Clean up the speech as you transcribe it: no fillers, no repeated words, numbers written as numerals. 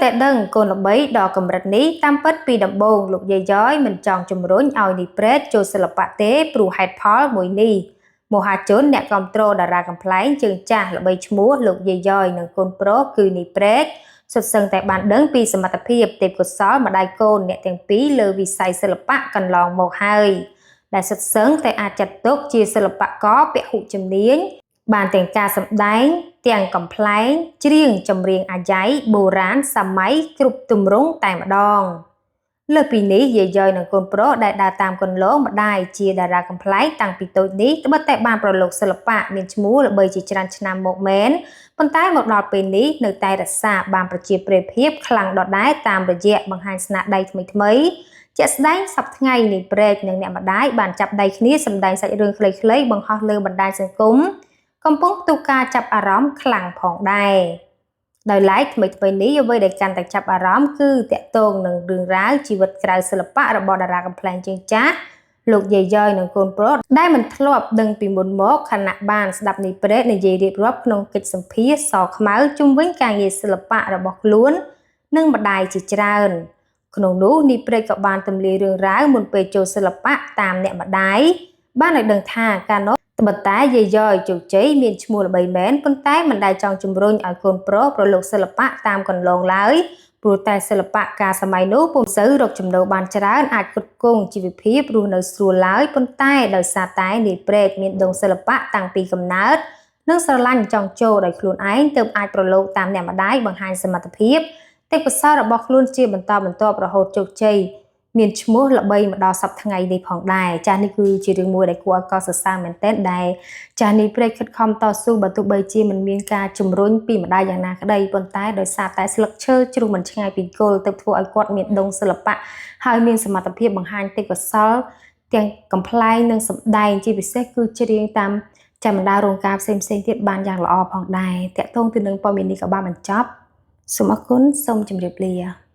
តែដឹងកូនល្បីដល់កម្រិតនេះតាមពិតពីដំបូងលោកយាយយ៉យមិនចង់ជំរុញឲ្យនីប្រេតចូលសិល្បៈទេព្រោះហេតុផលមួយនេះមហាជនអ្នកគ្រប់គ្រងតារាកំ pl ែងជើងចាស់ល្បីឈ្មោះលោកយាយយ៉យនិងកូនប្រុសគឺនីប្រេតសុទ្ធសឹងតែបានដឹងពីសមត្ថភាពទេពកោសល្យម្ដាយកូនអ្នកទាំងពីរលើវិស័យសិល្បៈកន្លងមកហើយដែលសុទ្ធសឹងតែអាចចាត់ទុកជាសិល្បករពហុជំនាញបានទាំងការសម្ដែងទាំងកំ pl ែងច្រៀងចម្រៀងអាយ៉ៃបុរាណសម័យគ្រប់ទម្រង់តែម្ដងលើពីនេះយាយយ៉យនិងកូនប្រុសដែលដើរតាមគន្លងម្ដាយជាតារាកំ pl ែងតាំងពីតូចនេះត្បិតតែបានប្រឡូកសិល្បៈមានឈ្មោះល្បីជាច្រើនឆ្នាំមកមែនប៉ុន្តែមកដល់ពេលនេះនៅតែរក្សាបានប្រជាប្រិយភាពខ្លាំងដដែលតាមរយៈបង្ហាញស្នាដៃថ្មីៗជាក់ស្ដែងសប្តាហ៍ថ្ងៃនេះព្រែកនិងអ្នកម្ដាយបានចាប់ដៃគ្នាសម្ដែងសាច់រឿងខ្លីៗបង្ហោះលើបណ្ដាញសង្គមកំពុងផ្ទុះការចាប់អារម្មណ៍ខ្លាំងផងដែរដោយឡែកថ្មីនេះអ្វីដែលកាន់តែចាប់អារម្មណ៍គឺតាក់ទងនឹងរឿងរ៉ាវជីវិតក្រៅសិល្បៈរបស់តារាកំ pl ែងជើងចាស់លោកយាយយ៉យនិងកូនប្រុសដែលមិនធ្លាប់ដឹងពីមុនមកខណៈបានស្ដាប់នីប្រេតនិយាយរៀបរាប់ក្នុងកិច្ចសម្ភាសសខ្មៅជុំវិញការងារសិល្បៈរបស់ខ្លួននិងម្ដាយជាច្រើនក្នុងនោះនីប្រេតក៏បានទម្លាយរឿងរ៉ាវមុនពេលចូលសិល្បៈតាមអ្នកម្ដាយបានឲ្យដឹងថាកាលនោះត្បិតតែយាយយ៉យជោគជ័យមានឈ្មោះល្បីមែនប៉ុន្តែមិនដែលចង់ជំរុញឲ្យកូនប្រុសប្រឡូកសិល្បៈតាមកន្លងឡើយព្រោះតែសិល្បៈកាលសម័យនោះពុំសូវរកចំណូលបានច្រើនអាចផ្គត់ផ្គង់ជីវភាពរស់នៅស្រួលឡើយប៉ុន្តែដោយសារតែនាយព្រែកមានដងសិល្បៈតាំងពីកំណើតនិងស្រឡាញ់ចង់ចូលដោយខ្លួនឯងទើបអាចប្រឡូកតាមអ្នកម្ដាយបង្ហាញសមត្ថភាពទេពកោសល្យរបស់ខ្លួនជាបន្តបន្ទាប់រហូតជោគជ័យមានឈ្មោះល្បីមកដល់សប្តាហ៍ថ្ងៃនេះផងដែរចាស់នេះគឺជារឿងមួយដែលគួរឲ្យកោតសរសើរមែនទែនដែលចាស់នេះព្រែកខិតខំតស៊ូបើទោះបីជាមិនមានការជំរុញពីម្ដាយយ៉ាងណាក្ដីប៉ុន្តែដោយសារតែស្លឹកឈើជ្រុះមិនឆ្ងាយពីគល់ទើបធ្វើឲ្យគាត់មានដងសិល្បៈហើយមានសមត្ថភាពបង្ហាញទេពកោសល្យទាំងកំ pl ែងនិងសម្ដែងជាពិសេសគឺច្រៀងតាមចាំបណ្ដារោងការផ្សេងទៀតបានយ៉ាងល្អផងដែរតាក់ទងទៅនឹងព័ត៌មាននេះក៏បានបញ្ចប់សូមអរគុណសូមជម្រាបលា